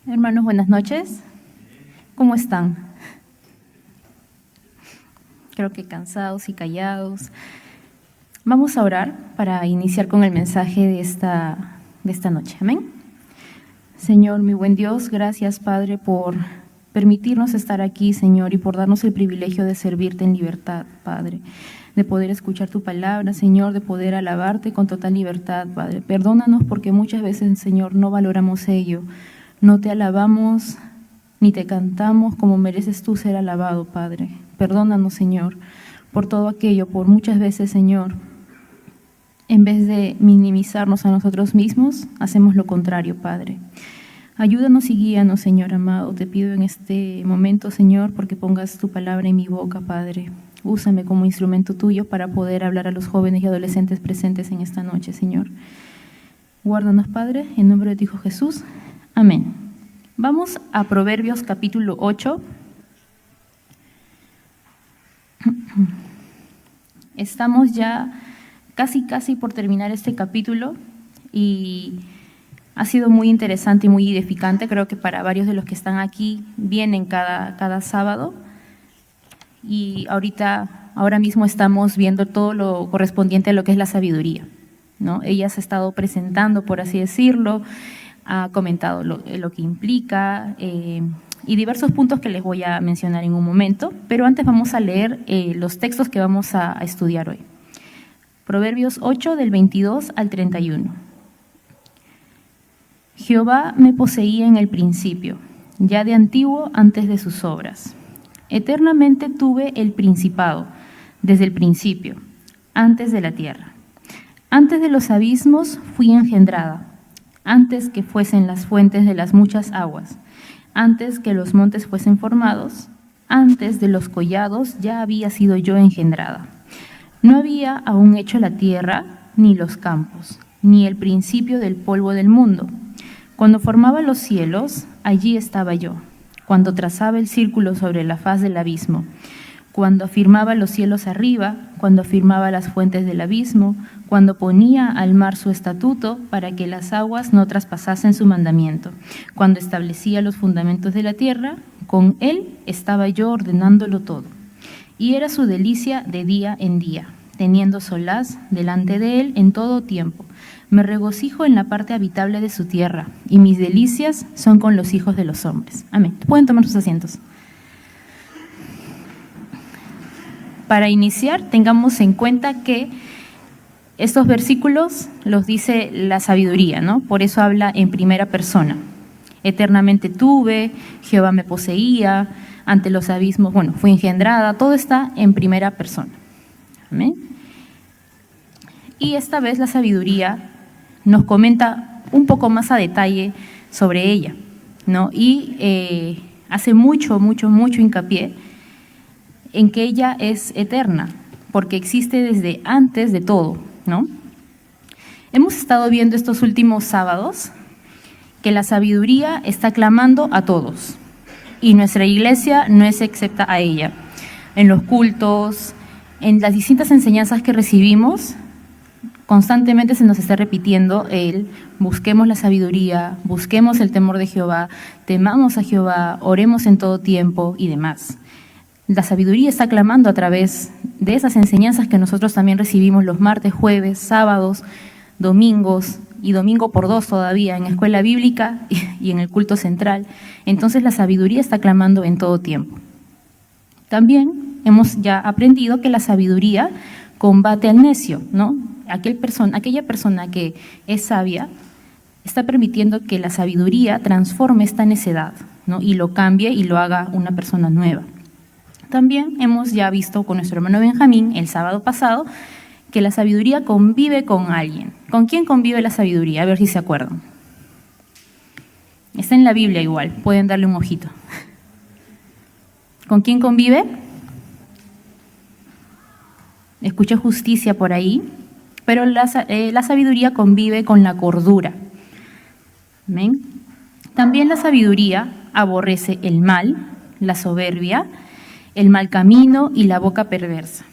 Hermanos, buenas noches. ¿Cómo están? Creo que cansados y callados. Vamos a orar para iniciar con el mensaje de esta noche. Amén. Señor, mi buen Dios, gracias, Padre, por permitirnos estar aquí, Señor, y por darnos el privilegio de servirte en libertad, Padre, de poder escuchar tu palabra, Señor, de poder alabarte con total libertad, Padre. Perdónanos porque muchas veces, Señor, no valoramos ello. No te alabamos ni te cantamos como mereces tú ser alabado, Padre. Perdónanos, Señor, por todo aquello, por muchas veces, Señor, en vez de minimizarnos a nosotros mismos, hacemos lo contrario, Padre. Ayúdanos y guíanos, Señor amado. Te pido en este momento, Señor, porque pongas tu palabra en mi boca, Padre. Úsame como instrumento tuyo para poder hablar a los jóvenes y adolescentes presentes en esta noche, Señor. Guárdanos, Padre, en nombre de tu Hijo Jesús. Amén. Vamos a Proverbios capítulo 8. Estamos ya casi por terminar este capítulo y ha sido muy interesante y muy edificante. Creo que para varios de los que están aquí vienen cada sábado y ahora mismo estamos viendo todo lo correspondiente a lo que es la sabiduría, ¿no? Ella se ha estado presentando, por así decirlo, ha comentado lo que implica y diversos puntos que les voy a mencionar en un momento, pero antes vamos a leer los textos que vamos a estudiar hoy. Proverbios 8, del 22 al 31. Jehová me poseía en el principio, ya de antiguo antes de sus obras. Eternamente tuve el principado, desde el principio, antes de la tierra. Antes de los abismos fui engendrada, antes que fuesen las fuentes de las muchas aguas, antes que los montes fuesen formados, antes de los collados ya había sido yo engendrada. No había aún hecho la tierra, ni los campos, ni el principio del polvo del mundo. Cuando formaba los cielos, allí estaba yo. Cuando trazaba el círculo sobre la faz del abismo, cuando afirmaba los cielos arriba, cuando afirmaba las fuentes del abismo, cuando ponía al mar su estatuto para que las aguas no traspasasen su mandamiento, cuando establecía los fundamentos de la tierra, con él estaba yo ordenándolo todo. Y era su delicia de día en día, teniendo solaz delante de él en todo tiempo. Me regocijo en la parte habitable de su tierra, y mis delicias son con los hijos de los hombres. Amén. Pueden tomar sus asientos. Para iniciar, tengamos en cuenta que estos versículos los dice la sabiduría, ¿no? Por eso habla en primera persona. Eternamente tuve, Jehová me poseía, ante los abismos, fui engendrada, todo está en primera persona. Amén. Y esta vez la sabiduría nos comenta un poco más a detalle sobre ella, ¿no? Y hace mucho hincapié en que ella es eterna, porque existe desde antes de todo, ¿no? Hemos estado viendo estos últimos sábados que la sabiduría está clamando a todos, y nuestra iglesia no es excepta a ella. En los cultos, en las distintas enseñanzas que recibimos, constantemente se nos está repitiendo busquemos la sabiduría, busquemos el temor de Jehová, temamos a Jehová, oremos en todo tiempo y demás. La sabiduría está clamando a través de esas enseñanzas que nosotros también recibimos los martes, jueves, sábados, domingos y domingo por 2 todavía en escuela bíblica y en el culto central. Entonces la sabiduría está clamando en todo tiempo. También hemos ya aprendido que la sabiduría combate al necio, ¿no? Aquella persona que es sabia está permitiendo que la sabiduría transforme esta necedad, ¿no? Y lo cambie y lo haga una persona nueva. También hemos ya visto con nuestro hermano Benjamín el sábado pasado que la sabiduría convive con alguien. ¿Con quién convive la sabiduría? A ver si se acuerdan. Está en la Biblia igual, pueden darle un ojito. ¿Con quién convive? Escuché justicia por ahí, pero la sabiduría convive con la cordura. ¿Amén? También la sabiduría aborrece el mal, la soberbia, el mal camino y la boca perversa.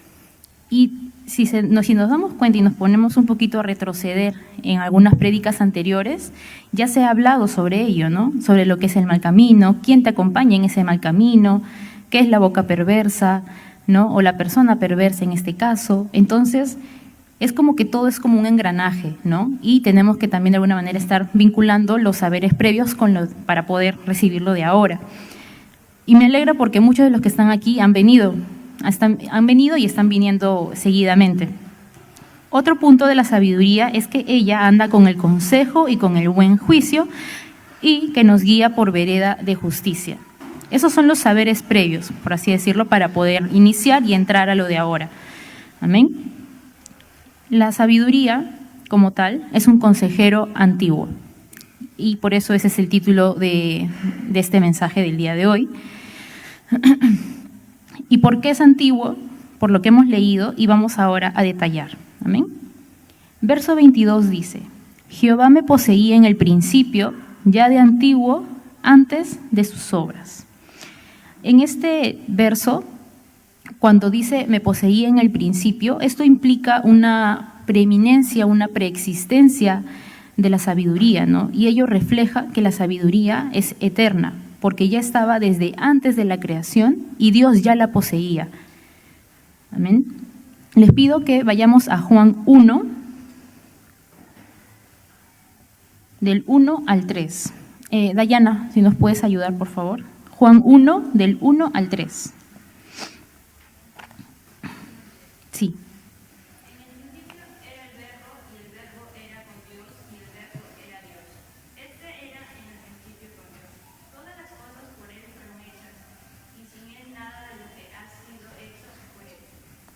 Y si nos damos cuenta y nos ponemos un poquito a retroceder en algunas prédicas anteriores, ya se ha hablado sobre ello, ¿no? Sobre lo que es el mal camino, quién te acompaña en ese mal camino, qué es la boca perversa, ¿no? O la persona perversa en este caso. Entonces, es como que todo es como un engranaje, ¿no? Y tenemos que también de alguna manera estar vinculando los saberes previos para poder recibirlo de ahora. Y me alegra porque muchos de los que están aquí han venido y están viniendo seguidamente. Otro punto de la sabiduría es que ella anda con el consejo y con el buen juicio y que nos guía por vereda de justicia. Esos son los saberes previos, por así decirlo, para poder iniciar y entrar a lo de ahora. Amén. La sabiduría, como tal, es un consejero antiguo. Y por eso ese es el título de este mensaje del día de hoy. ¿Y por qué es antiguo? Por lo que hemos leído y vamos ahora a detallar. Amén. Verso 22 dice: Jehová me poseía en el principio, ya de antiguo, antes de sus obras. En este verso, cuando dice me poseía en el principio, esto implica una preeminencia, una preexistencia de la sabiduría, ¿no? Y ello refleja que la sabiduría es eterna, porque ya estaba desde antes de la creación y Dios ya la poseía. Amén. Les pido que vayamos a Juan 1, del 1 al 3. Dayana, si nos puedes ayudar, por favor. Juan 1, del 1 al 3. Sí.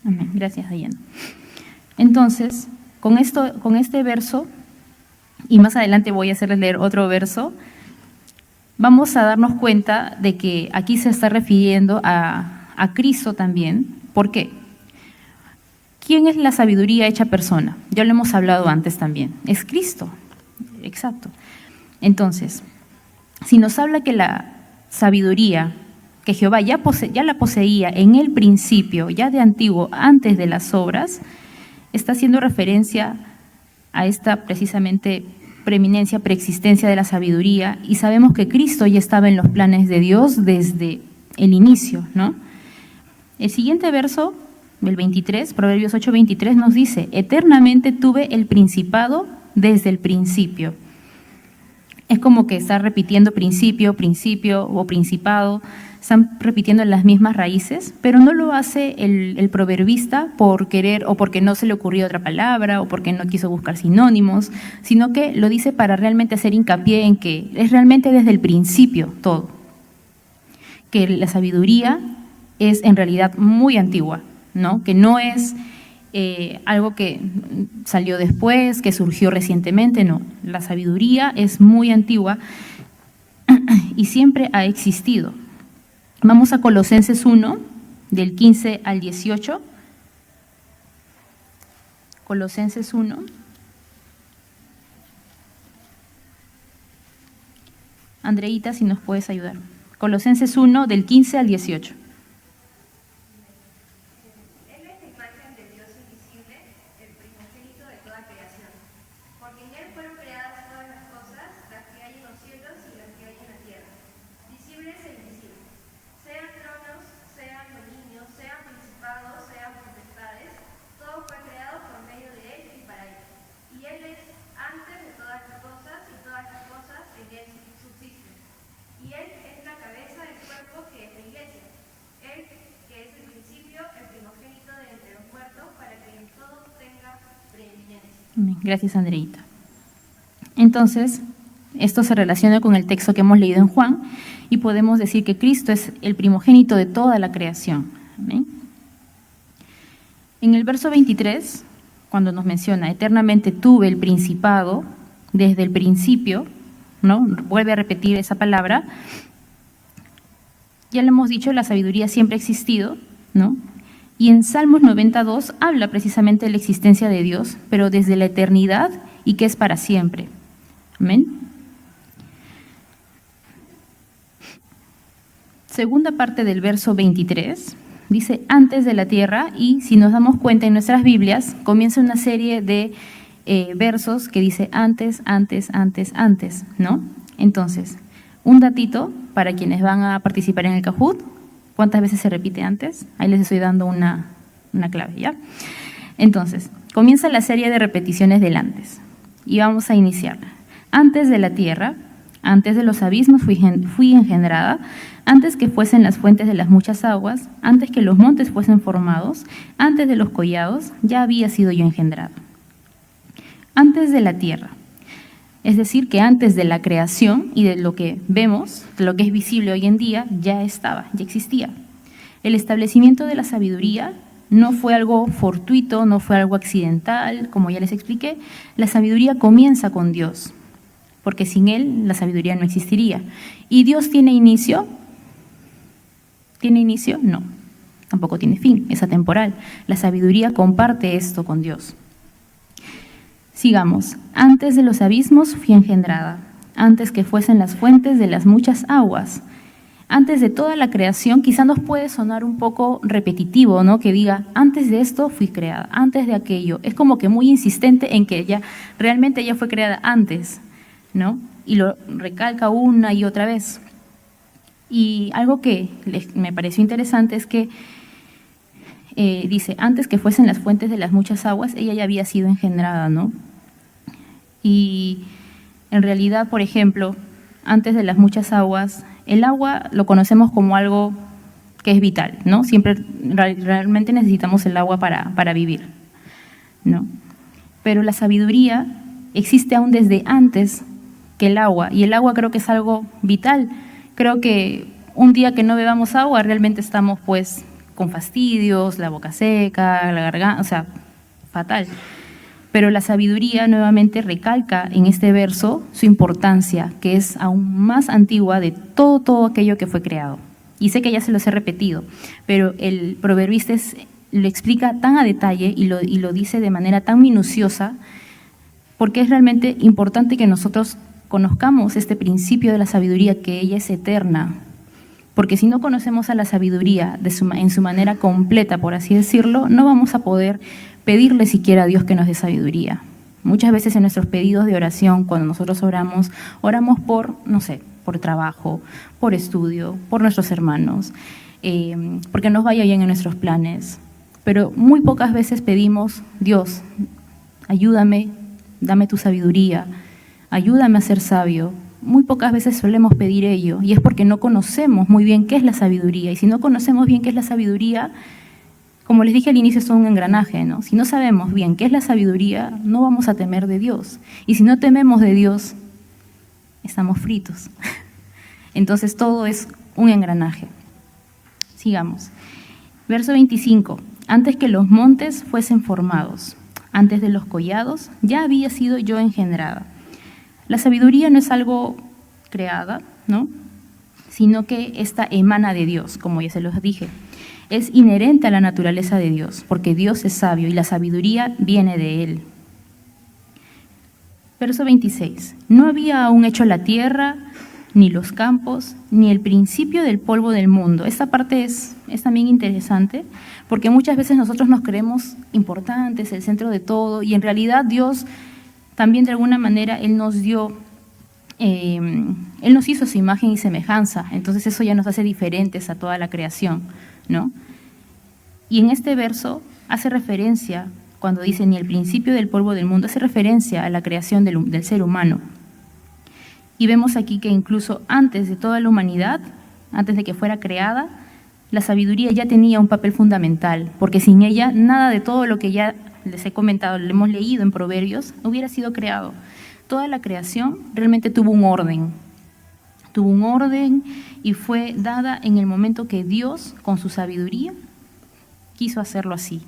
Amén. Gracias, Dayana. Entonces, con este verso, y más adelante voy a hacerles leer otro verso, vamos a darnos cuenta de que aquí se está refiriendo a Cristo también. ¿Por qué? ¿Quién es la sabiduría hecha persona? Ya lo hemos hablado antes también. Es Cristo. Exacto. Entonces, si nos habla que la sabiduría que Jehová ya la poseía en el principio, ya de antiguo, antes de las obras, está haciendo referencia a esta precisamente preeminencia, preexistencia de la sabiduría, y sabemos que Cristo ya estaba en los planes de Dios desde el inicio, ¿no? El siguiente verso, el 23, Proverbios 8:23, nos dice: eternamente tuve el principado desde el principio. Es como que está repitiendo principio o principado, están repitiendo las mismas raíces, pero no lo hace el proverbista por querer o porque no se le ocurrió otra palabra o porque no quiso buscar sinónimos, sino que lo dice para realmente hacer hincapié en que es realmente desde el principio todo. Que la sabiduría es en realidad muy antigua, ¿no? Que no es algo que salió después, que surgió recientemente, no. La sabiduría es muy antigua y siempre ha existido. Vamos a Colosenses 1, del 15 al 18. Colosenses 1. Andreita, si nos puedes ayudar. Colosenses 1, del 15 al 18. Gracias, Andreita. Entonces, esto se relaciona con el texto que hemos leído en Juan y podemos decir que Cristo es el primogénito de toda la creación. ¿Amén? En el verso 23, cuando nos menciona eternamente tuve el principado desde el principio, ¿no? Vuelve a repetir esa palabra. Ya le hemos dicho, la sabiduría siempre ha existido, ¿no? Y en Salmos 92 habla precisamente de la existencia de Dios, pero desde la eternidad y que es para siempre. Amén. Segunda parte del verso 23 dice antes de la tierra, y si nos damos cuenta en nuestras Biblias, comienza una serie de versos que dice antes, ¿no? Entonces, un datito para quienes van a participar en el Kahoot. ¿Cuántas veces se repite antes? Ahí les estoy dando una clave, ¿ya? Entonces, comienza la serie de repeticiones del antes y vamos a iniciarla. Antes de la tierra, antes de los abismos fui engendrada, antes que fuesen las fuentes de las muchas aguas, antes que los montes fuesen formados, antes de los collados, ya había sido yo engendrada. Antes de la tierra, es decir, que antes de la creación y de lo que vemos, de lo que es visible hoy en día, ya estaba, ya existía. El establecimiento de la sabiduría no fue algo fortuito, no fue algo accidental, como ya les expliqué. La sabiduría comienza con Dios, porque sin Él la sabiduría no existiría. ¿Y Dios tiene inicio? ¿Tiene inicio? No, tampoco tiene fin, es atemporal. La sabiduría comparte esto con Dios. Sigamos. Antes de los abismos fui engendrada, antes que fuesen las fuentes de las muchas aguas. Antes de toda la creación, quizá nos puede sonar un poco repetitivo, ¿no? Que diga, antes de esto fui creada, antes de aquello. Es como que muy insistente en que realmente ella fue creada antes, ¿no? Y lo recalca una y otra vez. Y algo que me pareció interesante es que dice, antes que fuesen las fuentes de las muchas aguas, ella ya había sido engendrada, ¿no? Y en realidad, por ejemplo, antes de las muchas aguas, el agua lo conocemos como algo que es vital, ¿no? Siempre realmente necesitamos el agua para vivir, ¿no? Pero la sabiduría existe aún desde antes que el agua, y el agua creo que es algo vital. Creo que un día que no bebamos agua realmente estamos pues con fastidios, la boca seca, la garganta, o sea, fatal. Pero la sabiduría nuevamente recalca en este verso su importancia, que es aún más antigua de todo aquello que fue creado. Y sé que ya se los he repetido, pero el proverbista lo explica tan a detalle y lo dice de manera tan minuciosa, porque es realmente importante que nosotros conozcamos este principio de la sabiduría, que ella es eterna. Porque si no conocemos a la sabiduría en su manera completa, por así decirlo, no vamos a poder pedirle siquiera a Dios que nos dé sabiduría. Muchas veces en nuestros pedidos de oración, cuando nosotros oramos por, no sé, por trabajo, por estudio, por nuestros hermanos, porque nos vaya bien en nuestros planes. Pero muy pocas veces pedimos, Dios, ayúdame, dame tu sabiduría, ayúdame a ser sabio. Muy pocas veces solemos pedir ello, y es porque no conocemos muy bien qué es la sabiduría. Y si no conocemos bien qué es la sabiduría, como les dije al inicio, es un engranaje, ¿no? Si no sabemos bien qué es la sabiduría, no vamos a temer de Dios. Y si no tememos de Dios, estamos fritos. Entonces todo es un engranaje. Sigamos. Verso 25. Antes que los montes fuesen formados, antes de los collados, ya había sido yo engendrada. La sabiduría no es algo creada, ¿no? Sino que esta emana de Dios, como ya se los dije. Es inherente a la naturaleza de Dios, porque Dios es sabio y la sabiduría viene de Él. Verso 26. No había aún hecho la tierra, ni los campos, ni el principio del polvo del mundo. Esta parte es también interesante, porque muchas veces nosotros nos creemos importantes, el centro de todo, y en realidad Dios también de alguna manera Él nos dio, Él nos hizo su imagen y semejanza, entonces eso ya nos hace diferentes a toda la creación, ¿no? Y en este verso hace referencia, cuando dice ni el principio del polvo del mundo, hace referencia a la creación del ser humano. Y vemos aquí que incluso antes de toda la humanidad, antes de que fuera creada, la sabiduría ya tenía un papel fundamental, porque sin ella nada de todo lo que ya les he comentado, lo hemos leído en Proverbios, hubiera sido creado. Toda la creación realmente tuvo un orden y fue dada en el momento que Dios, con su sabiduría, quiso hacerlo así.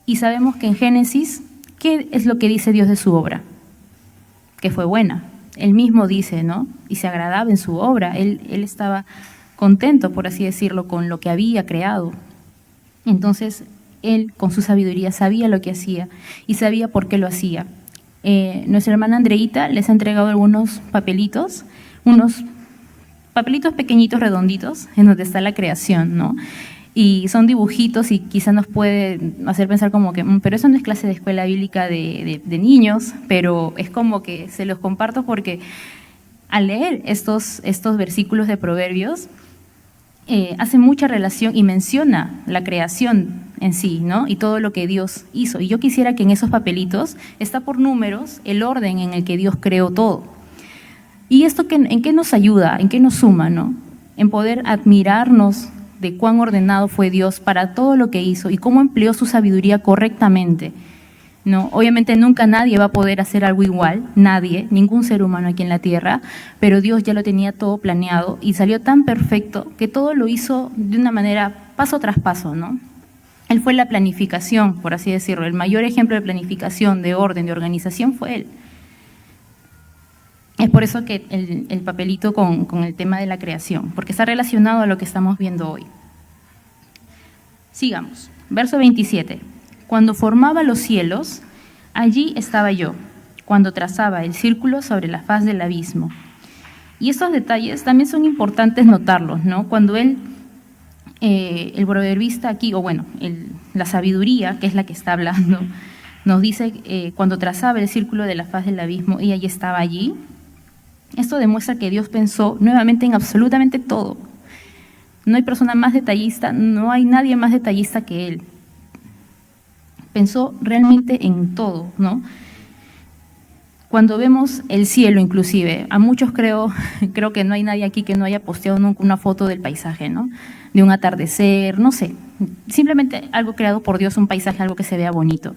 Y sabemos que en Génesis, ¿qué es lo que dice Dios de su obra? Que fue buena. Él mismo dice, ¿no? Y se agradaba en su obra. Él estaba contento, por así decirlo, con lo que había creado. Entonces, Él, con su sabiduría, sabía lo que hacía y sabía por qué lo hacía. Nuestra hermana Andreita les ha entregado algunos papelitos, unos papelitos pequeñitos, redonditos, en donde está la creación, ¿no? Y son dibujitos y quizá nos puede hacer pensar como que, pero eso no es clase de escuela bíblica de niños, pero es como que se los comparto porque al leer estos versículos de Proverbios, hace mucha relación y menciona la creación en sí, ¿no? Y todo lo que Dios hizo. Y yo quisiera que en esos papelitos está por números el orden en el que Dios creó todo. ¿Y esto en qué nos ayuda? ¿En qué nos suma, no? En poder admirarnos de cuán ordenado fue Dios para todo lo que hizo y cómo empleó su sabiduría correctamente, ¿no? Obviamente nunca nadie va a poder hacer algo igual, nadie, ningún ser humano aquí en la tierra, pero Dios ya lo tenía todo planeado y salió tan perfecto que todo lo hizo de una manera paso tras paso, ¿no? Él fue la planificación, por así decirlo, el mayor ejemplo de planificación, de orden, de organización fue Él. Es por eso que el papelito con el tema de la creación, porque está relacionado a lo que estamos viendo hoy. Sigamos. Verso 27. Cuando formaba los cielos, allí estaba yo, cuando trazaba el círculo sobre la faz del abismo. Y estos detalles también son importantes notarlos, ¿no? Cuando el proverbista aquí, o bueno, la sabiduría, que es la que está hablando, nos dice cuando trazaba el círculo de la faz del abismo, y allí estaba allí. Esto demuestra que Dios pensó nuevamente en absolutamente todo. No hay persona más detallista, no hay nadie más detallista que Él. Pensó realmente en todo, ¿no? Cuando vemos el cielo, inclusive, a muchos creo que no hay nadie aquí que no haya posteado nunca una foto del paisaje, ¿no? De un atardecer, no sé, simplemente algo creado por Dios, un paisaje, algo que se vea bonito.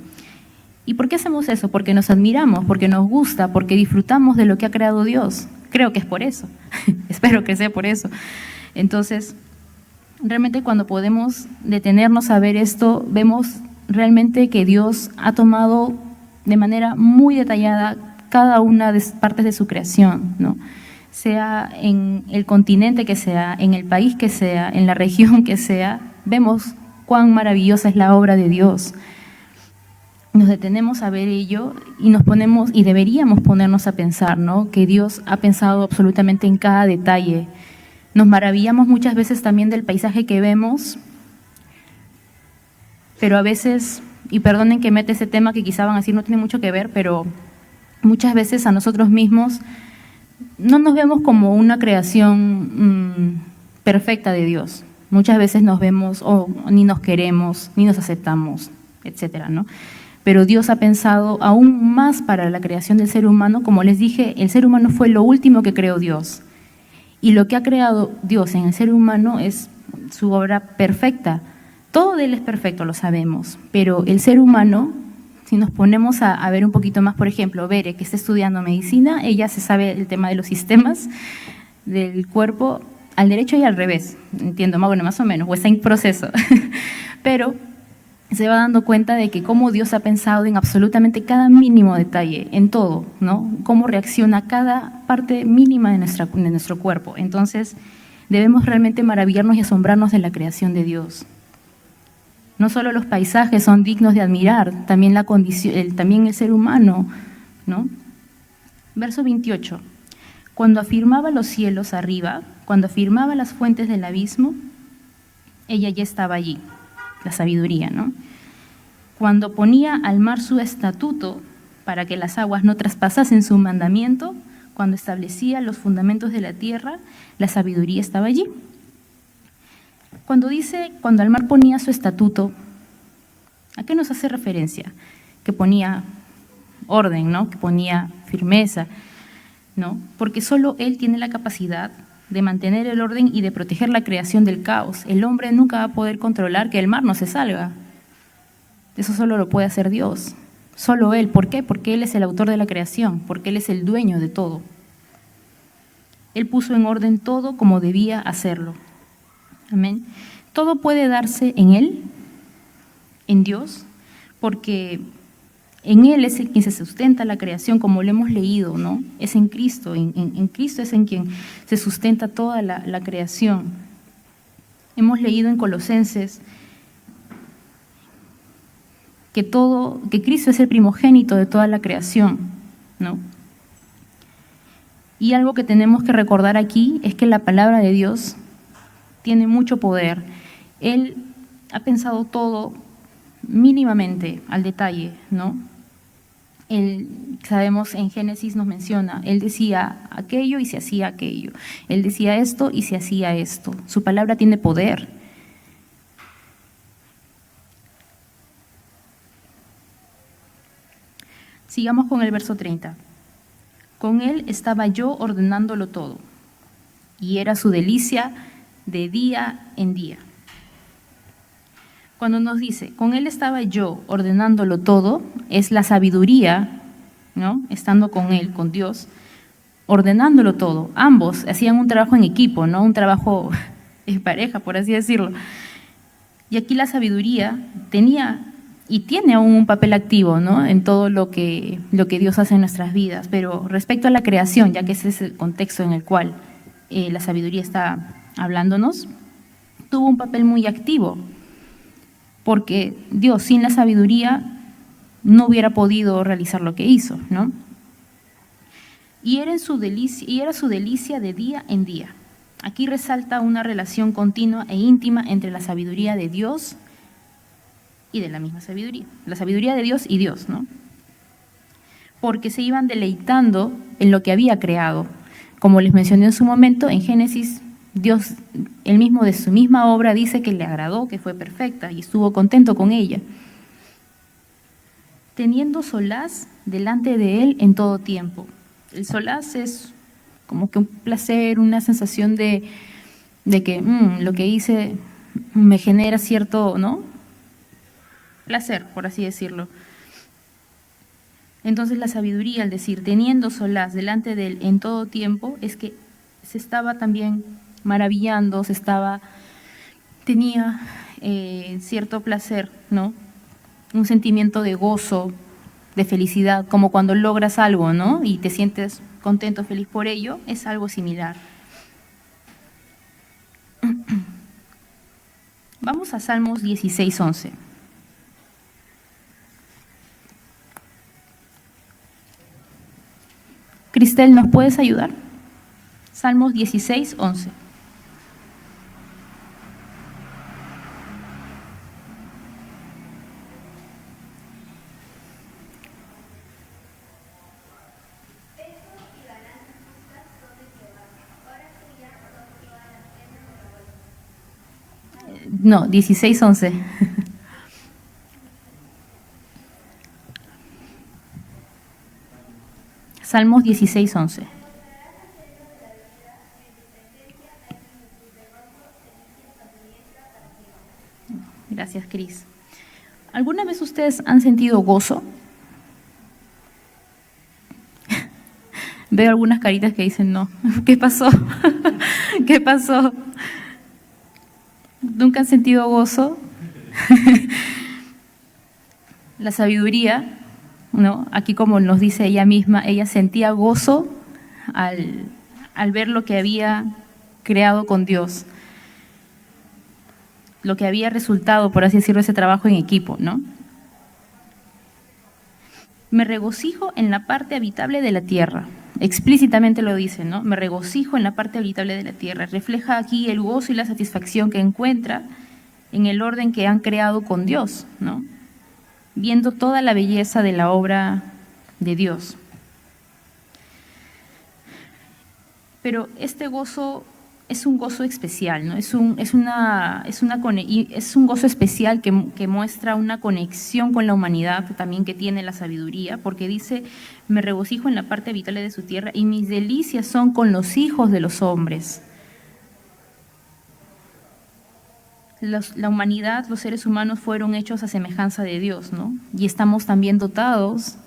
¿Y por qué hacemos eso? Porque nos admiramos, porque nos gusta, porque disfrutamos de lo que ha creado Dios. Creo que es por eso, espero que sea por eso. Entonces, realmente cuando podemos detenernos a ver esto, vemos realmente que Dios ha tomado de manera muy detallada cada una de las partes de su creación, ¿no? Sea en el continente que sea, en el país que sea, en la región que sea, vemos cuán maravillosa es la obra de Dios. Nos detenemos a ver ello y nos ponemos, y deberíamos ponernos a pensar, ¿no? Que Dios ha pensado absolutamente en cada detalle. Nos maravillamos muchas veces también del paisaje que vemos, pero a veces, y perdonen que mete ese tema que quizá van a decir no tiene mucho que ver, pero muchas veces a nosotros mismos no nos vemos como una creación perfecta de Dios. Muchas veces nos vemos ni nos queremos, ni nos aceptamos, etcétera, ¿no? Pero Dios ha pensado aún más para la creación del ser humano. Como les dije, el ser humano fue lo último que creó Dios. Y lo que ha creado Dios en el ser humano es su obra perfecta. Todo de Él es perfecto, lo sabemos, pero el ser humano, si nos ponemos a ver un poquito más, por ejemplo, Bere, que está estudiando medicina, ella se sabe el tema de los sistemas del cuerpo al derecho y al revés, entiendo, más o menos, o está en proceso, pero se va dando cuenta de que cómo Dios ha pensado en absolutamente cada mínimo detalle, en todo, ¿no? Cómo reacciona cada parte mínima de nuestro cuerpo. Entonces, debemos realmente maravillarnos y asombrarnos de la creación de Dios. No solo los paisajes son dignos de admirar, también la condición, también el ser humano, ¿no? Verso 28. Cuando afirmaba los cielos arriba, cuando afirmaba las fuentes del abismo, ella ya estaba allí. La sabiduría, ¿no? Cuando ponía al mar su estatuto para que las aguas no traspasasen su mandamiento, cuando establecía los fundamentos de la tierra, la sabiduría estaba allí. Cuando dice, cuando al mar ponía su estatuto, ¿a qué nos hace referencia? Que ponía orden, ¿no? Que ponía firmeza, ¿no? Porque solo Él tiene la capacidad de mantener el orden y de proteger la creación del caos. El hombre nunca va a poder controlar que el mar no se salga. Eso solo lo puede hacer Dios. Solo Él. ¿Por qué? Porque Él es el autor de la creación, porque Él es el dueño de todo. Él puso en orden todo como debía hacerlo. Amén. Todo puede darse en Él, en Dios, porque en Él es el quien se sustenta la creación, como lo hemos leído, ¿no? Es en Cristo, en Cristo es en quien se sustenta toda la creación. Hemos leído en Colosenses que Cristo es el primogénito de toda la creación, ¿no? Y algo que tenemos que recordar aquí es que la palabra de Dios tiene mucho poder. Él ha pensado todo mínimamente al detalle, ¿no? Él, sabemos, en Génesis nos menciona, él decía aquello y se hacía aquello. Él decía esto y se hacía esto. Su palabra tiene poder. Sigamos con el verso 30. Con él estaba yo ordenándolo todo, y era su delicia de día en día. Cuando nos dice, con él estaba yo ordenándolo todo, es la sabiduría, ¿no? Estando con él, con Dios, ordenándolo todo. Ambos hacían un trabajo en equipo, ¿no? Un trabajo en pareja, por así decirlo. Y aquí la sabiduría tenía y tiene aún un papel activo, ¿no? En todo lo que Dios hace en nuestras vidas. Pero respecto a la creación, ya que ese es el contexto en el cual la sabiduría está hablándonos, tuvo un papel muy activo, porque Dios sin la sabiduría no hubiera podido realizar lo que hizo, ¿no? Y era su delicia de día en día. Aquí resalta una relación continua e íntima entre la sabiduría de Dios y de la misma sabiduría. La sabiduría de Dios y Dios, ¿no? Porque se iban deleitando en lo que había creado. Como les mencioné en su momento, en Génesis, Dios, él mismo de su misma obra, dice que le agradó, que fue perfecta y estuvo contento con ella. Teniendo solaz delante de él en todo tiempo. El solaz es como que un placer, una sensación de que lo que hice me genera cierto, ¿no? Placer, por así decirlo. Entonces la sabiduría, al decir teniendo solaz delante de él en todo tiempo, es que se estaba también maravillando, tenía cierto placer, ¿no? Un sentimiento de gozo, de felicidad, como cuando logras algo, ¿no? Y te sientes contento, feliz por ello, es algo similar. Vamos a Salmos 16:11. Cristel, ¿nos puedes ayudar? Salmos 16:11. No, 16:11. Salmos 16:11. Gracias, Cris. ¿Alguna vez ustedes han sentido gozo? Veo algunas caritas que dicen no. ¿Qué pasó? ¿Qué pasó? ¿Nunca han sentido gozo? La sabiduría, ¿no? Aquí, como nos dice ella misma, ella sentía gozo al ver lo que había creado con Dios, lo que había resultado, por así decirlo, ese trabajo en equipo, ¿no? Me regocijo en la parte habitable de la tierra. Explícitamente lo dice, ¿no? Me regocijo en la parte habitable de la tierra. Refleja aquí el gozo y la satisfacción que encuentra en el orden que han creado con Dios, ¿no? Viendo toda la belleza de la obra de Dios. Pero este gozo es un gozo especial, ¿no? Es un gozo especial que muestra una conexión con la humanidad también que tiene la sabiduría, porque dice, me regocijo en la parte habitable de su tierra y mis delicias son con los hijos de los hombres. La humanidad, los seres humanos fueron hechos a semejanza de Dios, ¿no? Y estamos también dotados,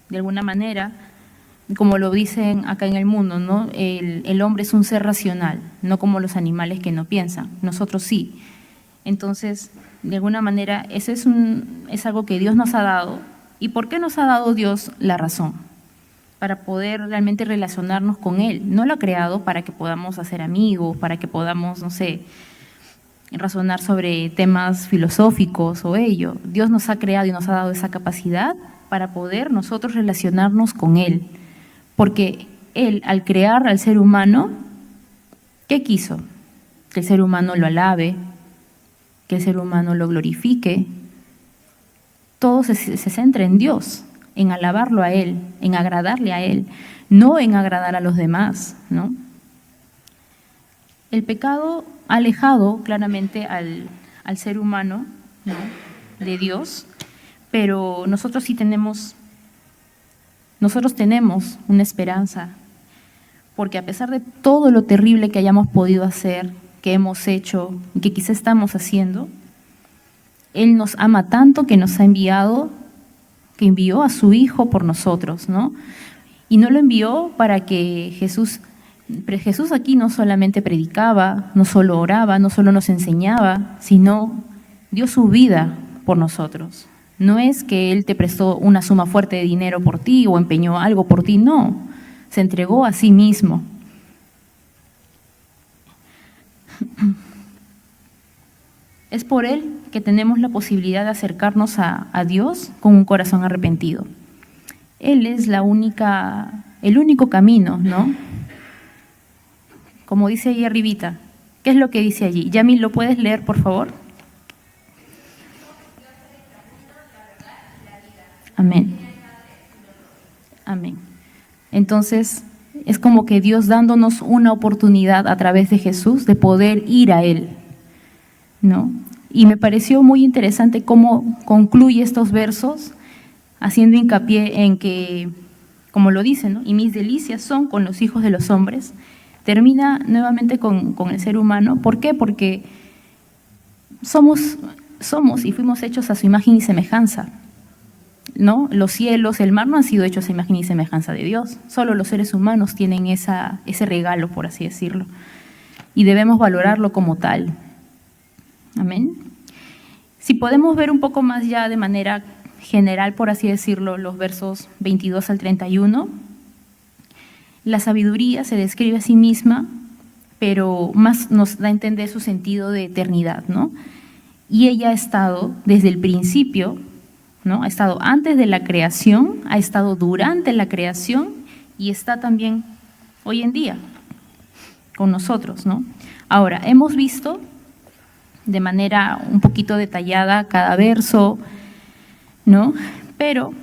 de alguna manera, como lo dicen acá en el mundo, ¿no? El hombre es un ser racional, no como los animales que no piensan, nosotros sí. Entonces, de alguna manera, ese es algo que Dios nos ha dado. ¿Y por qué nos ha dado Dios la razón? Para poder realmente relacionarnos con Él. No lo ha creado para que podamos hacer amigos, para que podamos, no sé, razonar sobre temas filosóficos o ello. Dios nos ha creado y nos ha dado esa capacidad para poder nosotros relacionarnos con Él. Porque Él, al crear al ser humano, ¿qué quiso? Que el ser humano lo alabe, que el ser humano lo glorifique, todo se centra en Dios, en alabarlo a Él, en agradarle a Él, no en agradar a los demás, ¿no? El pecado ha alejado claramente al ser humano, ¿no?, de Dios, pero nosotros tenemos una esperanza, porque a pesar de todo lo terrible que hayamos podido hacer, que hemos hecho, que quizá estamos haciendo, Él nos ama tanto que nos ha enviado, que envió a su Hijo por nosotros, ¿no? Y no lo envió para que Jesús aquí no solamente predicaba, no solo oraba, no solo nos enseñaba, sino dio su vida por nosotros. No es que Él te prestó una suma fuerte de dinero por ti o empeñó algo por ti, no. Se entregó a sí mismo. Es por Él que tenemos la posibilidad de acercarnos a Dios con un corazón arrepentido. Él es el único camino, ¿no? Como dice ahí arribita. ¿Qué es lo que dice allí? Yami, ¿lo puedes leer, por favor? Amén. Amén. Entonces, es como que Dios dándonos una oportunidad a través de Jesús de poder ir a Él, ¿no? Y me pareció muy interesante cómo concluye estos versos, haciendo hincapié en que, como lo dice, ¿no?, y mis delicias son con los hijos de los hombres. Termina nuevamente con el ser humano. ¿Por qué? Porque somos y fuimos hechos a su imagen y semejanza, ¿no? Los cielos, el mar no han sido hechos a imagen y semejanza de Dios. Solo los seres humanos tienen ese regalo, por así decirlo, y debemos valorarlo como tal. Amén. Si podemos ver un poco más ya de manera general, por así decirlo, los versos 22 al 31, la sabiduría se describe a sí misma, pero más nos da a entender su sentido de eternidad, ¿no? Y ella ha estado desde el principio, ¿no? Ha estado antes de la creación, ha estado durante la creación y está también hoy en día con nosotros, ¿no? Ahora, hemos visto de manera un poquito detallada cada verso, ¿no? Pero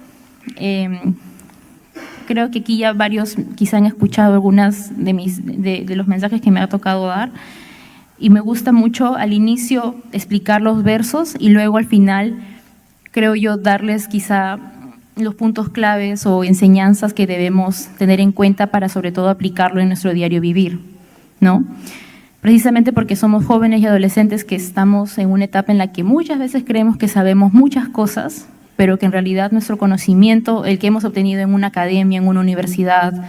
creo que aquí ya varios quizá han escuchado algunas de los mensajes que me ha tocado dar, y me gusta mucho al inicio explicar los versos y luego al final, creo yo, darles quizá los puntos claves o enseñanzas que debemos tener en cuenta para sobre todo aplicarlo en nuestro diario vivir, ¿no? Precisamente porque somos jóvenes y adolescentes que estamos en una etapa en la que muchas veces creemos que sabemos muchas cosas, pero que en realidad nuestro conocimiento, el que hemos obtenido en una academia, en una universidad,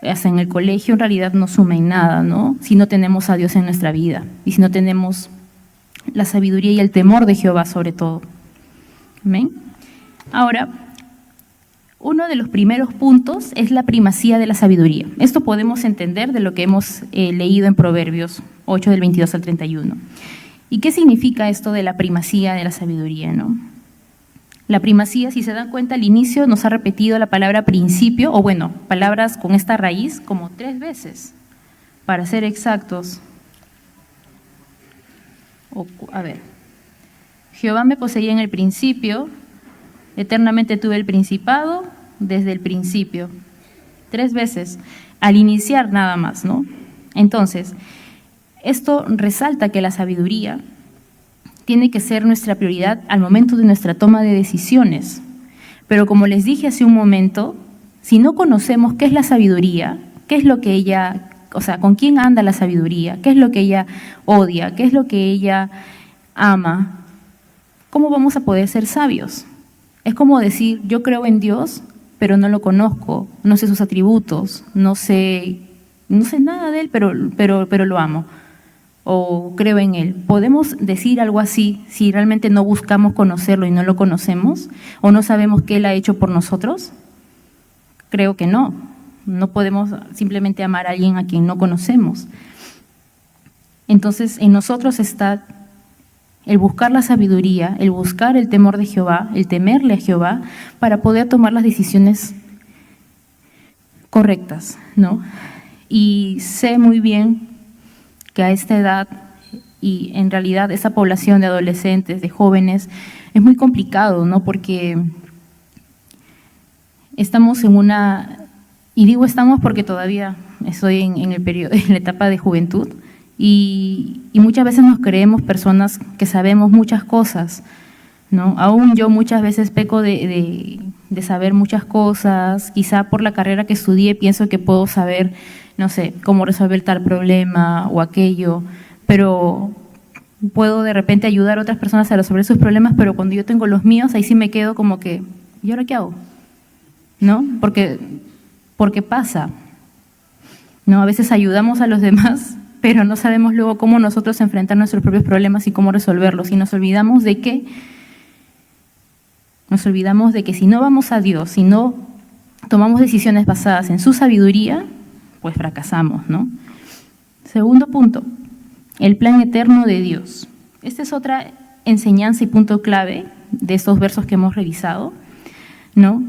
hasta en el colegio, en realidad no suma en nada, ¿no? Si no tenemos a Dios en nuestra vida y si no tenemos la sabiduría y el temor de Jehová sobre todo. ¿Amén? Ahora, uno de los primeros puntos es la primacía de la sabiduría. Esto podemos entender de lo que hemos leído en Proverbios 8, del 22 al 31. ¿Y qué significa esto de la primacía de la sabiduría, no? La primacía, si se dan cuenta, al inicio nos ha repetido la palabra principio, o bueno, palabras con esta raíz como 3 veces, para ser exactos. A ver, Jehová me poseía en el principio, eternamente tuve el principado desde el principio. 3 veces, al iniciar nada más, ¿no? Entonces, esto resalta que la sabiduría tiene que ser nuestra prioridad al momento de nuestra toma de decisiones. Pero como les dije hace un momento, si no conocemos qué es la sabiduría, qué es lo que ella, o sea, con quién anda la sabiduría, qué es lo que ella odia, qué es lo que ella ama, ¿cómo vamos a poder ser sabios? Es como decir, yo creo en Dios, pero no lo conozco, no sé sus atributos, no sé nada de Él, pero lo amo. O creo en Él. ¿Podemos decir algo así si realmente no buscamos conocerlo y no lo conocemos? ¿O no sabemos qué Él ha hecho por nosotros? Creo que no. No podemos simplemente amar a alguien a quien no conocemos. Entonces, en nosotros está el buscar la sabiduría, el buscar el temor de Jehová, el temerle a Jehová, para poder tomar las decisiones correctas, ¿no? Y sé muy bien que a esta edad y en realidad esa población de adolescentes, de jóvenes, es muy complicado, ¿no? Porque estamos en una, y digo estamos porque todavía estoy en el periodo, en la etapa de juventud, y muchas veces nos creemos personas que sabemos muchas cosas, ¿no? Aún yo muchas veces peco de saber muchas cosas, quizá por la carrera que estudié pienso que puedo saber, no sé, cómo resolver tal problema o aquello, pero puedo de repente ayudar a otras personas a resolver sus problemas, pero cuando yo tengo los míos, ahí sí me quedo como que, ¿y ahora qué hago? ¿No? Porque pasa, ¿no? A veces ayudamos a los demás, pero no sabemos luego cómo nosotros enfrentar nuestros propios problemas y cómo resolverlos, y nos olvidamos de que si no vamos a Dios, si no tomamos decisiones basadas en su sabiduría, pues fracasamos, ¿no? Segundo punto, el plan eterno de Dios. Esta es otra enseñanza y punto clave de estos versos que hemos revisado, ¿no?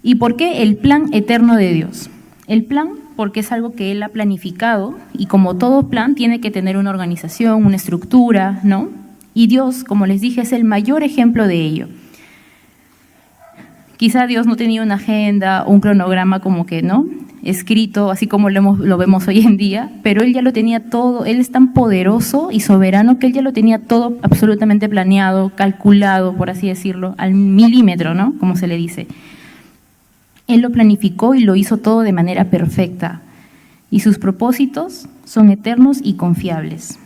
¿Y por qué el plan eterno de Dios? El plan, porque es algo que Él ha planificado, y como todo plan tiene que tener una organización, una estructura, ¿no? Y Dios, como les dije, es el mayor ejemplo de ello. Quizá Dios no tenía una agenda, un cronograma como que, ¿no?, escrito, así como lo vemos hoy en día, pero Él ya lo tenía todo. Él es tan poderoso y soberano que Él ya lo tenía todo absolutamente planeado, calculado, por así decirlo, al milímetro, ¿no?, como se le dice. Él lo planificó y lo hizo todo de manera perfecta, y sus propósitos son eternos y confiables.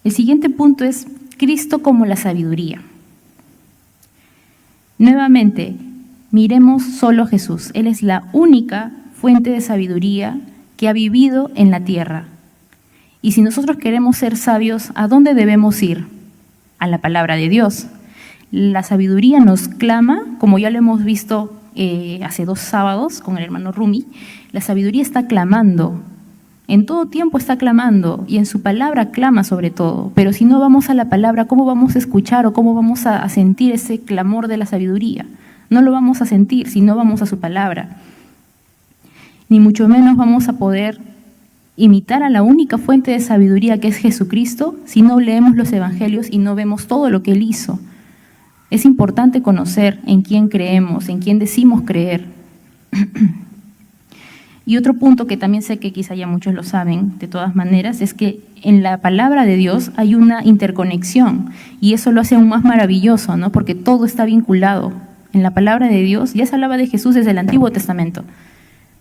El siguiente punto es Cristo como la sabiduría. Nuevamente, miremos solo a Jesús. Él es la única fuente de sabiduría que ha vivido en la tierra. Y si nosotros queremos ser sabios, ¿a dónde debemos ir? A la palabra de Dios. La sabiduría nos clama, como ya lo hemos visto hace 2 sábados con el hermano Rumi, la sabiduría está clamando, en todo tiempo está clamando, y en su palabra clama sobre todo. Pero si no vamos a la palabra, ¿cómo vamos a escuchar o cómo vamos a sentir ese clamor de la sabiduría? No lo vamos a sentir si no vamos a su palabra. Ni mucho menos vamos a poder imitar a la única fuente de sabiduría que es Jesucristo si no leemos los evangelios y no vemos todo lo que Él hizo. Es importante conocer en quién creemos, en quién decimos creer. Y otro punto que también sé que quizá ya muchos lo saben, de todas maneras, es que en la palabra de Dios hay una interconexión, y eso lo hace aún más maravilloso, ¿no? Porque todo está vinculado. En la palabra de Dios ya se hablaba de Jesús desde el Antiguo Testamento,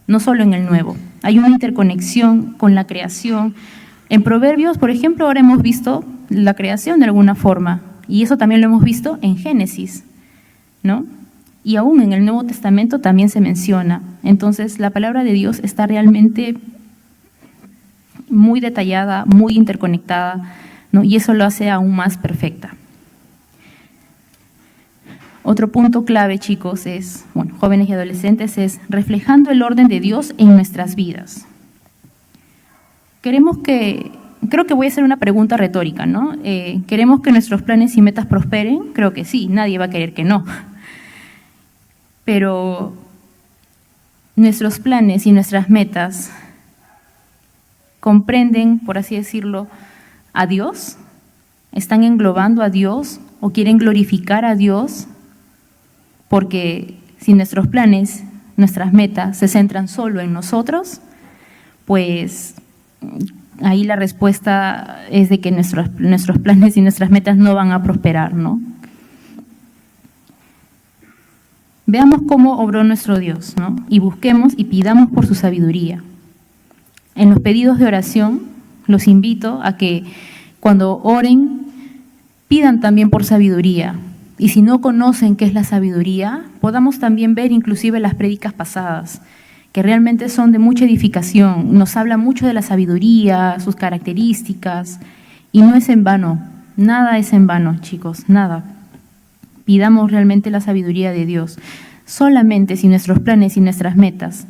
no solo en el Nuevo. Hay una interconexión con la creación. En Proverbios, por ejemplo, ahora hemos visto la creación de alguna forma, y eso también lo hemos visto en Génesis, ¿no? Y aún en el Nuevo Testamento también se menciona. Entonces, la palabra de Dios está realmente muy detallada, muy interconectada, ¿no? Y eso lo hace aún más perfecta. Otro punto clave, chicos, es, bueno, jóvenes y adolescentes, es reflejando el orden de Dios en nuestras vidas. Creo que voy a hacer una pregunta retórica, ¿no? ¿Queremos que nuestros planes y metas prosperen? Creo que sí, nadie va a querer que no. Pero nuestros planes y nuestras metas comprenden, por así decirlo, a Dios, están englobando a Dios o quieren glorificar a Dios, porque si nuestros planes, nuestras metas se centran solo en nosotros, pues ahí la respuesta es de que nuestros planes y nuestras metas no van a prosperar, ¿no? Veamos cómo obró nuestro Dios, ¿no? Y busquemos y pidamos por su sabiduría. En los pedidos de oración, los invito a que cuando oren, pidan también por sabiduría. Y si no conocen qué es la sabiduría, podamos también ver inclusive las prédicas pasadas, que realmente son de mucha edificación. Nos habla mucho de la sabiduría, sus características, y no es en vano, nada es en vano, chicos, nada. Pidamos realmente la sabiduría de Dios. Solamente si nuestros planes y nuestras metas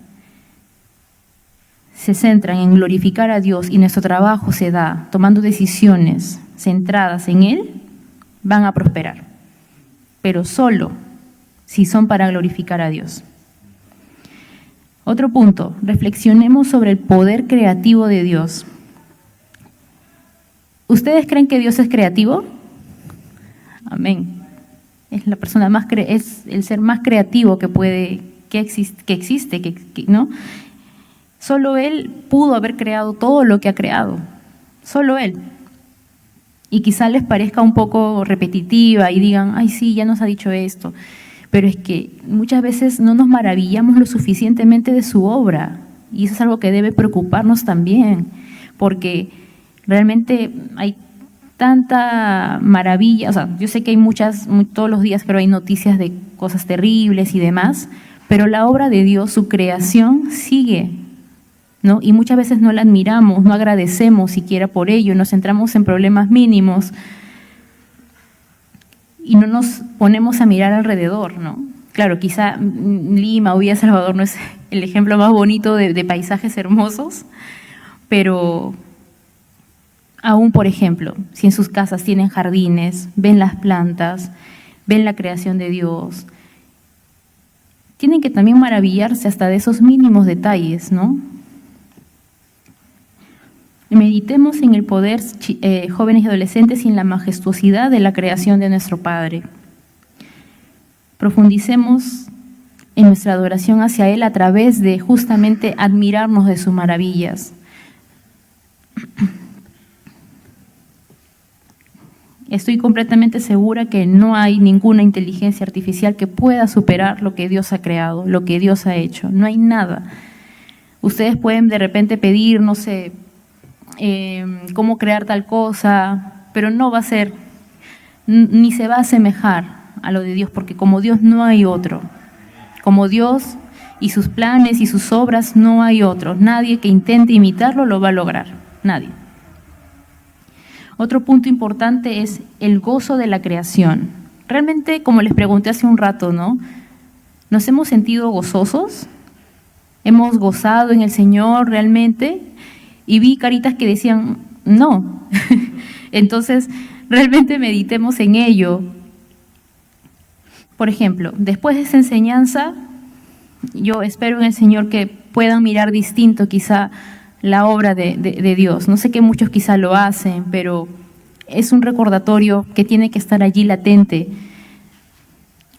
se centran en glorificar a Dios y nuestro trabajo se da tomando decisiones centradas en Él, van a prosperar. Pero solo si son para glorificar a Dios. Otro punto, reflexionemos sobre el poder creativo de Dios. ¿Ustedes creen que Dios es creativo? Amén. Es la persona más es el ser más creativo que existe, ¿no? Solo Él pudo haber creado todo lo que ha creado. Solo Él. Y quizá les parezca un poco repetitiva y digan, ay, sí, ya nos ha dicho esto. Pero es que muchas veces no nos maravillamos lo suficientemente de su obra. Y eso es algo que debe preocuparnos también, porque realmente hay tanta maravilla. O sea, yo sé que hay todos los días creo hay noticias de cosas terribles y demás, pero la obra de Dios, su creación, sigue, ¿no? Y muchas veces no la admiramos, no agradecemos siquiera por ello, nos centramos en problemas mínimos y no nos ponemos a mirar alrededor, ¿no? Claro, quizá Lima o Villa Salvador no es el ejemplo más bonito de paisajes hermosos, pero aún, por ejemplo, si en sus casas tienen jardines, ven las plantas, ven la creación de Dios, tienen que también maravillarse hasta de esos mínimos detalles, ¿no? Meditemos en el poder, jóvenes y adolescentes, y en la majestuosidad de la creación de nuestro Padre. Profundicemos en nuestra adoración hacia Él a través de justamente admirarnos de sus maravillas. Estoy completamente segura que no hay ninguna inteligencia artificial que pueda superar lo que Dios ha creado, lo que Dios ha hecho. No hay nada. Ustedes pueden de repente pedir, no sé, cómo crear tal cosa, pero no va a ser, ni se va a asemejar a lo de Dios, porque como Dios no hay otro. Como Dios y sus planes y sus obras no hay otro. Nadie que intente imitarlo lo va a lograr. Nadie. Otro punto importante es el gozo de la creación. Realmente, como les pregunté hace un rato, ¿no? ¿Nos hemos sentido gozosos? ¿Hemos gozado en el Señor realmente? Y vi caritas que decían, no. Entonces, realmente meditemos en ello. Por ejemplo, después de esa enseñanza, yo espero en el Señor que puedan mirar distinto quizá la obra de Dios. No sé que muchos quizá lo hacen, pero es un recordatorio que tiene que estar allí latente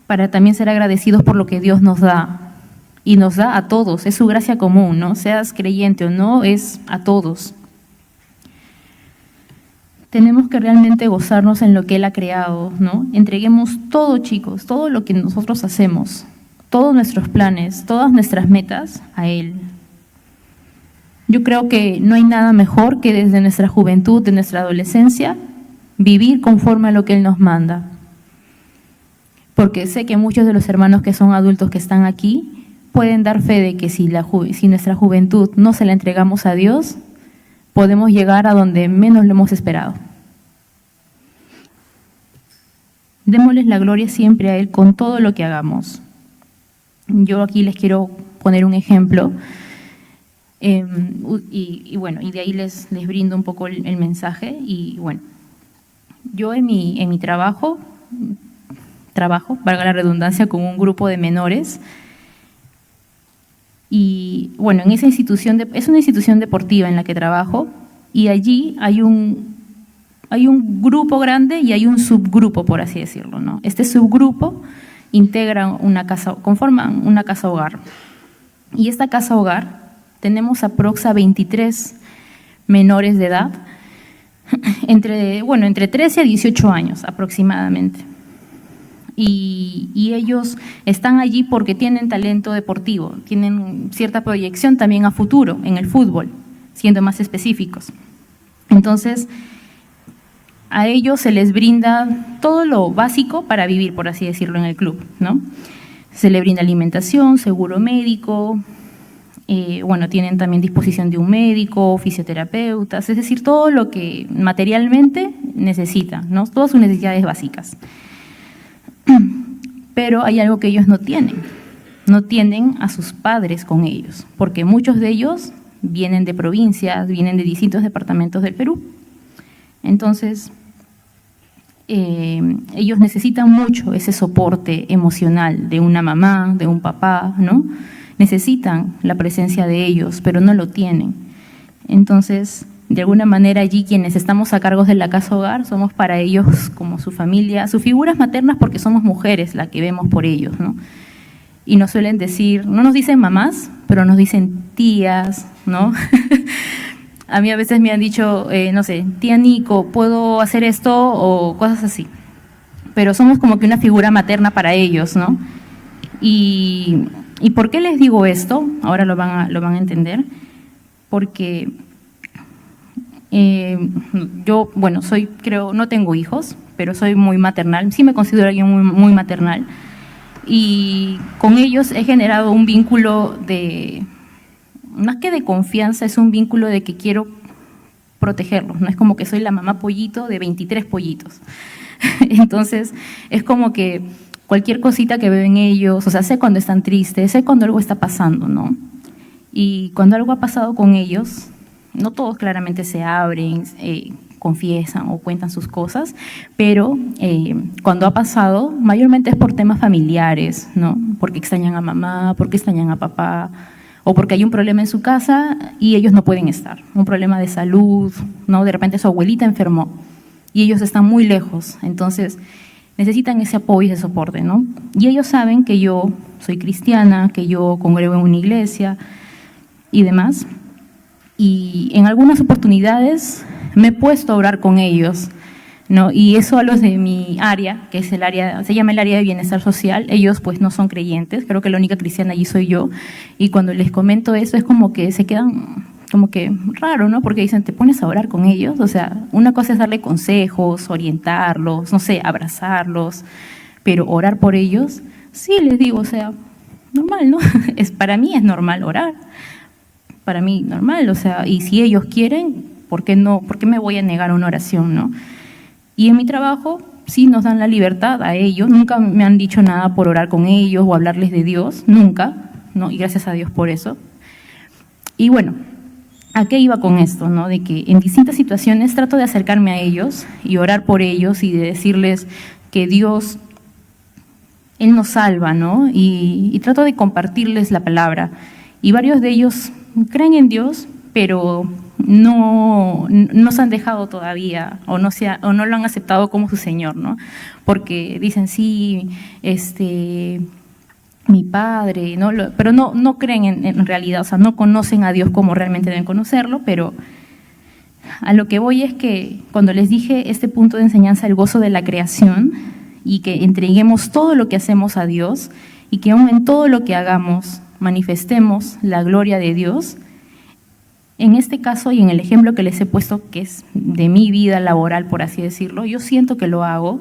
para también ser agradecidos por lo que Dios nos da. Y nos da a todos, es su gracia común, ¿no? Seas creyente o no, es a todos. Tenemos que realmente gozarnos en lo que Él ha creado, ¿no? Entreguemos todo, chicos, todo lo que nosotros hacemos, todos nuestros planes, todas nuestras metas a Él. Yo creo que no hay nada mejor que desde nuestra juventud, de nuestra adolescencia, vivir conforme a lo que Él nos manda. Porque sé que muchos de los hermanos que son adultos que están aquí pueden dar fe de que si nuestra juventud no se la entregamos a Dios, podemos llegar a donde menos lo hemos esperado. Démosles la gloria siempre a Él con todo lo que hagamos. Yo aquí les quiero poner un ejemplo y de ahí les brindo un poco el mensaje. Y bueno, yo en mi trabajo, valga la redundancia, con un grupo de menores. Y bueno, en esa institución, es una institución deportiva en la que trabajo, y allí hay un grupo grande y hay un subgrupo, por así decirlo, ¿no? Este subgrupo conforman una casa hogar. Y esta casa hogar tenemos aproximadamente 23 menores de edad, entre 13 a 18 años aproximadamente. Y ellos están allí porque tienen talento deportivo, tienen cierta proyección también a futuro en el fútbol, siendo más específicos. Entonces, a ellos se les brinda todo lo básico para vivir, por así decirlo, en el club, ¿no? Se les brinda alimentación, seguro médico, tienen también disposición de un médico, fisioterapeutas, es decir, todo lo que materialmente necesitan, ¿no? Todas sus necesidades básicas. Pero hay algo que ellos no tienen a sus padres con ellos, porque muchos de ellos vienen de provincias, vienen de distintos departamentos del Perú. Entonces, ellos necesitan mucho ese soporte emocional de una mamá, de un papá, ¿no? Necesitan la presencia de ellos, pero no lo tienen. Entonces, de alguna manera allí quienes estamos a cargo de la casa hogar somos para ellos como su familia, sus figuras maternas porque somos mujeres las que vemos por ellos, ¿no? Y nos suelen decir, no nos dicen mamás, pero nos dicen tías, ¿no? A mí a veces me han dicho, no sé, tía Nico, ¿puedo hacer esto? O cosas así. Pero somos como que una figura materna para ellos, ¿no? ¿Y por qué les digo esto? Ahora lo van a entender. Porque yo, bueno, no tengo hijos, pero soy muy maternal. Sí me considero alguien muy, muy maternal. Y con ellos he generado un vínculo más que de confianza, es un vínculo de que quiero protegerlos, no es como que soy la mamá pollito de 23 pollitos. Entonces, es como que cualquier cosita que veo en ellos, o sea, sé cuando están tristes, sé cuando algo está pasando, ¿no? Y cuando algo ha pasado con ellos, no todos claramente se abren, confiesan o cuentan sus cosas, pero cuando ha pasado, mayormente es por temas familiares, ¿no? Porque extrañan a mamá, porque extrañan a papá, o porque hay un problema en su casa y ellos no pueden estar, un problema de salud, ¿no? De repente su abuelita enfermó y ellos están muy lejos, entonces necesitan ese apoyo y ese soporte, ¿no? Y ellos saben que yo soy cristiana, que yo congrego en una iglesia y demás, y en algunas oportunidades me he puesto a orar con ellos, ¿no? Y eso a los de mi área, que es se llama el área de bienestar social, ellos pues no son creyentes, creo que la única cristiana allí soy yo, y cuando les comento eso es como que se quedan como que raro, ¿no? Porque dicen, ¿te pones a orar con ellos? O sea, una cosa es darle consejos, orientarlos, no sé, abrazarlos, pero orar por ellos, sí les digo, o sea, normal, ¿no? Para mí es normal orar, para mí normal, o sea, y si ellos quieren, ¿por qué no? ¿Por qué me voy a negar una oración, no? Y en mi trabajo sí nos dan la libertad a ellos, nunca me han dicho nada por orar con ellos o hablarles de Dios, nunca, ¿no? Y gracias a Dios por eso. Y bueno, ¿a qué iba con esto, no? De que en distintas situaciones trato de acercarme a ellos y orar por ellos y de decirles que Dios, Él nos salva, ¿no? Y trato de compartirles la palabra. Y varios de ellos creen en Dios, pero no se han dejado todavía o no lo han aceptado como su Señor, ¿no? Porque dicen, sí, mi padre, ¿no? Pero no creen en realidad, o sea, no conocen a Dios como realmente deben conocerlo, pero a lo que voy es que cuando les dije este punto de enseñanza, el gozo de la creación, y que entreguemos todo lo que hacemos a Dios, y que aún en todo lo que hagamos manifestemos la gloria de Dios, en este caso y en el ejemplo que les he puesto, que es de mi vida laboral, por así decirlo, yo siento que lo hago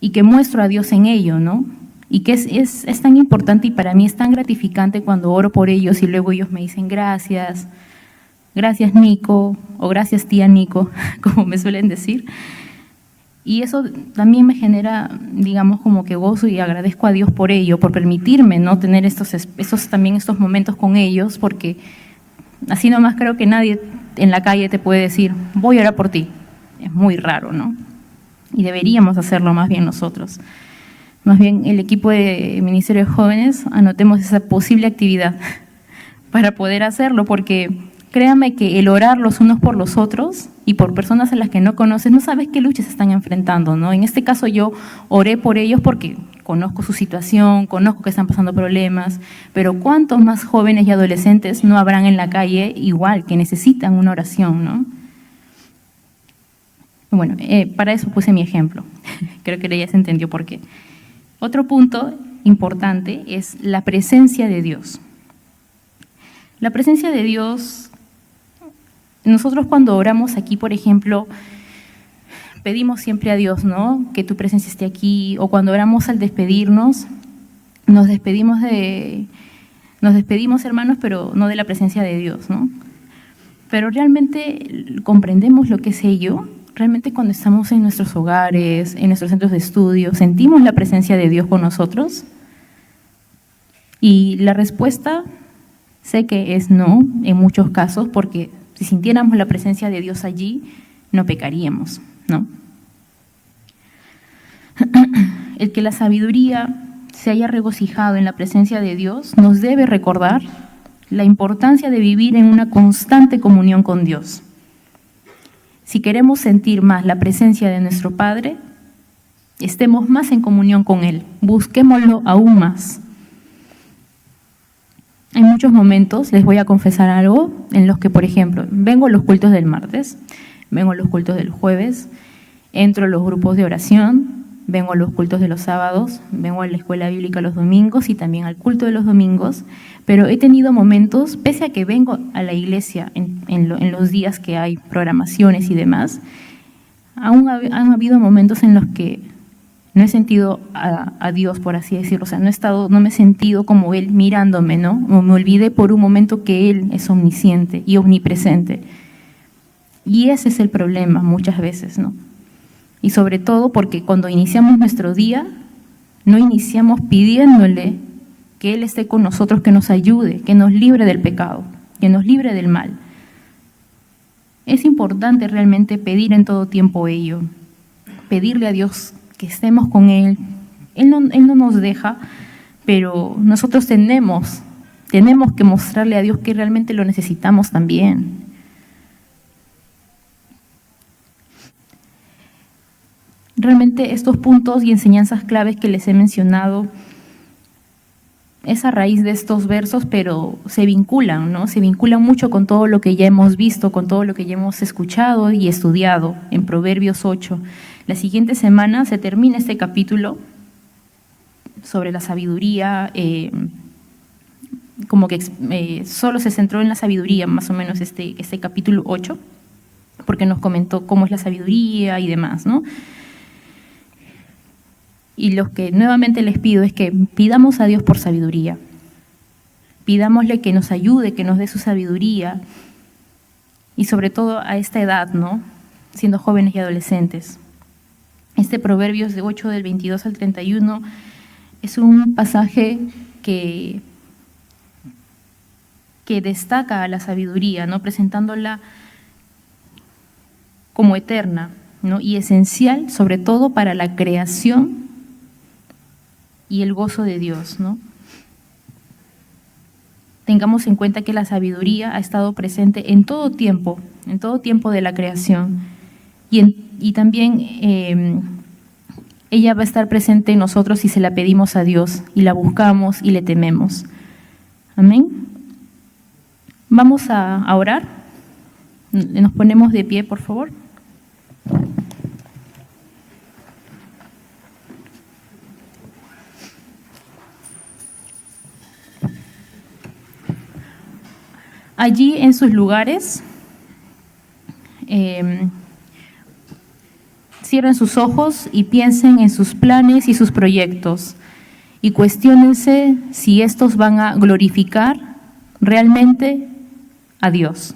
y que muestro a Dios en ello, ¿no? Y que es tan importante y para mí es tan gratificante cuando oro por ellos y luego ellos me dicen gracias, gracias Nico, o gracias tía Nico, como me suelen decir. Y eso también me genera, digamos, como que gozo y agradezco a Dios por ello, por permitirme, ¿no? Tener estos momentos con ellos, porque así nomás creo que nadie en la calle te puede decir, voy a orar por ti. Es muy raro, ¿no? Y deberíamos hacerlo más bien nosotros. Más bien el equipo de Ministerio de Jóvenes anotemos esa posible actividad para poder hacerlo, porque créanme que el orar los unos por los otros y por personas a las que no conoces, no sabes qué luchas están enfrentando, ¿no? En este caso yo oré por ellos porque conozco su situación, conozco que están pasando problemas, pero ¿cuántos más jóvenes y adolescentes no habrán en la calle igual que necesitan una oración, ¿no? Bueno, para eso puse mi ejemplo. Creo que ya se entendió por qué. Otro punto importante es la presencia de Dios. La presencia de Dios, nosotros cuando oramos aquí, por ejemplo, pedimos siempre a Dios, ¿no? Que tu presencia esté aquí, o cuando oramos al despedirnos, nos despedimos, hermanos, pero no de la presencia de Dios, ¿no? Pero realmente comprendemos lo que es ello. Realmente cuando estamos en nuestros hogares, en nuestros centros de estudio, ¿sentimos la presencia de Dios con nosotros? Y la respuesta, sé que es no, en muchos casos, porque si sintiéramos la presencia de Dios allí, no pecaríamos, ¿no? El que la sabiduría se haya regocijado en la presencia de Dios nos debe recordar la importancia de vivir en una constante comunión con Dios. Si queremos sentir más la presencia de nuestro Padre, estemos más en comunión con Él, busquémoslo aún más. Hay muchos momentos, les voy a confesar algo, en los que, por ejemplo, vengo a los cultos del martes, vengo a los cultos del jueves, entro a los grupos de oración, vengo a los cultos de los sábados, vengo a la escuela bíblica los domingos y también al culto de los domingos, pero he tenido momentos, pese a que vengo a la iglesia en los días que hay programaciones y demás, han habido momentos en los que no he sentido a Dios, por así decirlo, o sea, no me he sentido como Él mirándome, ¿no? Me olvidé por un momento que Él es omnisciente y omnipresente. Y ese es el problema muchas veces, ¿no? Y sobre todo porque cuando iniciamos nuestro día, no iniciamos pidiéndole que Él esté con nosotros, que nos ayude, que nos libre del pecado, que nos libre del mal. Es importante realmente pedir en todo tiempo ello, pedirle a Dios que estemos con Él. Él no nos deja, pero nosotros tenemos que mostrarle a Dios que realmente lo necesitamos también. Realmente estos puntos y enseñanzas claves que les he mencionado es a raíz de estos versos, pero se vinculan, ¿no? Se vinculan mucho con todo lo que ya hemos visto, con todo lo que ya hemos escuchado y estudiado en Proverbios 8. La siguiente semana se termina este capítulo sobre la sabiduría, como que solo se centró en la sabiduría, más o menos este capítulo 8, porque nos comentó cómo es la sabiduría y demás, ¿no? Y lo que nuevamente les pido es que pidamos a Dios por sabiduría. Pidámosle que nos ayude, que nos dé su sabiduría. Y sobre todo a esta edad, ¿no? Siendo jóvenes y adolescentes. Este Proverbios de 8 del 22 al 31 es un pasaje que destaca a la sabiduría, ¿no? Presentándola como eterna, ¿no? Y esencial, sobre todo para la creación y el gozo de Dios, ¿no? Tengamos en cuenta que la sabiduría ha estado presente en todo tiempo de la creación. Y también ella va a estar presente en nosotros si se la pedimos a Dios y la buscamos y le tememos. Amén. Vamos a orar. Nos ponemos de pie, por favor. Allí en sus lugares, cierren sus ojos y piensen en sus planes y sus proyectos y cuestiónense si estos van a glorificar realmente a Dios.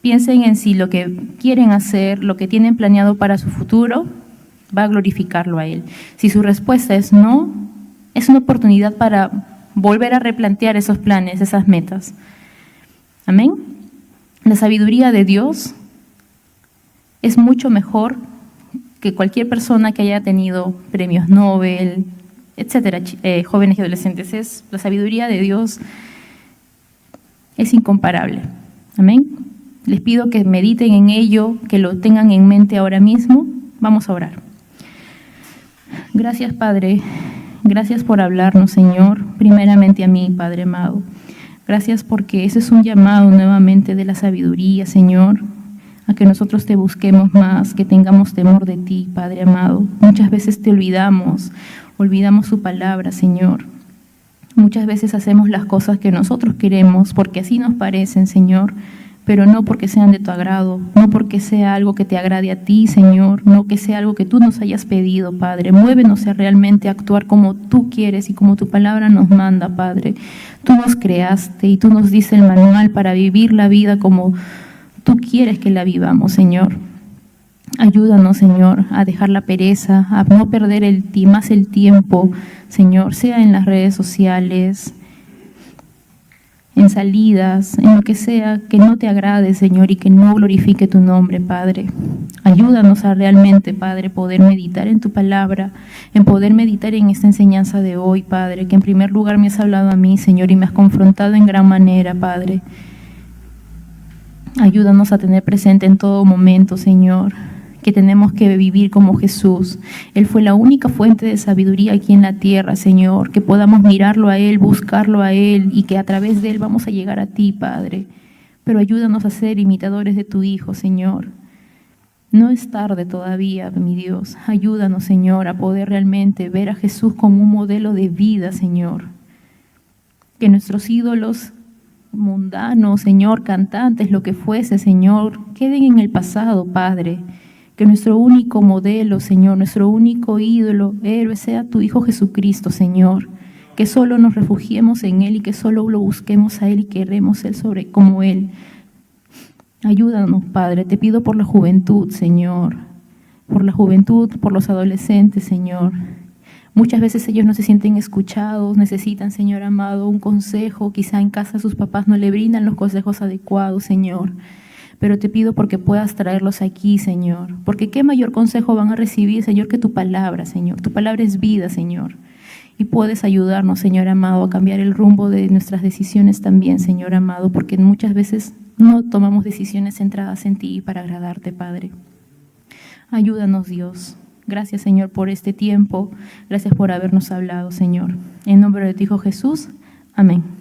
Piensen en si lo que quieren hacer, lo que tienen planeado para su futuro, va a glorificarlo a Él. Si su respuesta es no, es una oportunidad para volver a replantear esos planes, esas metas. Amén. La sabiduría de Dios es mucho mejor que cualquier persona que haya tenido premios Nobel, etcétera, jóvenes y adolescentes. La sabiduría de Dios es incomparable. Amén. Les pido que mediten en ello, que lo tengan en mente ahora mismo. Vamos a orar. Gracias, Padre. Gracias por hablarnos, Señor. Primeramente a mí, Padre amado. Gracias porque ese es un llamado nuevamente de la sabiduría, Señor, a que nosotros te busquemos más, que tengamos temor de ti, Padre amado. Muchas veces te olvidamos su palabra, Señor. Muchas veces hacemos las cosas que nosotros queremos porque así nos parecen, Señor, pero no porque sean de tu agrado, no porque sea algo que te agrade a ti, Señor, no que sea algo que tú nos hayas pedido, Padre. Muévenos a realmente actuar como tú quieres y como tu palabra nos manda, Padre. Tú nos creaste y tú nos dices el manual para vivir la vida como tú quieres que la vivamos, Señor. Ayúdanos, Señor, a dejar la pereza, a no perder más el tiempo, Señor, sea en las redes sociales, en salidas, en lo que sea que no te agrade, Señor, y que no glorifique tu nombre, Padre. Ayúdanos a realmente, Padre, poder meditar en tu palabra, en poder meditar en esta enseñanza de hoy, Padre, que en primer lugar me has hablado a mí, Señor, y me has confrontado en gran manera, Padre. Ayúdanos a tener presente en todo momento, Señor, que tenemos que vivir como Jesús. Él fue la única fuente de sabiduría aquí en la tierra, Señor, que podamos mirarlo a Él, buscarlo a Él y que a través de Él vamos a llegar a ti, Padre. Pero ayúdanos a ser imitadores de tu Hijo, Señor. No es tarde todavía, mi Dios. Ayúdanos, Señor, a poder realmente ver a Jesús como un modelo de vida, Señor. Que nuestros ídolos mundanos, Señor, cantantes, lo que fuese, Señor, queden en el pasado, Padre. Que nuestro único modelo, Señor, nuestro único ídolo, héroe, sea tu Hijo Jesucristo, Señor. Que solo nos refugiemos en Él y que solo lo busquemos a Él y queremos ser como Él. Ayúdanos, Padre, te pido por la juventud, Señor. Por la juventud, por los adolescentes, Señor. Muchas veces ellos no se sienten escuchados, necesitan, Señor amado, un consejo. Quizá en casa sus papás no le brindan los consejos adecuados, Señor. Pero te pido porque puedas traerlos aquí, Señor. Porque qué mayor consejo van a recibir, Señor, que tu palabra, Señor. Tu palabra es vida, Señor. Y puedes ayudarnos, Señor amado, a cambiar el rumbo de nuestras decisiones también, Señor amado, porque muchas veces no tomamos decisiones centradas en ti para agradarte, Padre. Ayúdanos, Dios. Gracias, Señor, por este tiempo. Gracias por habernos hablado, Señor. En nombre de tu Hijo Jesús. Amén.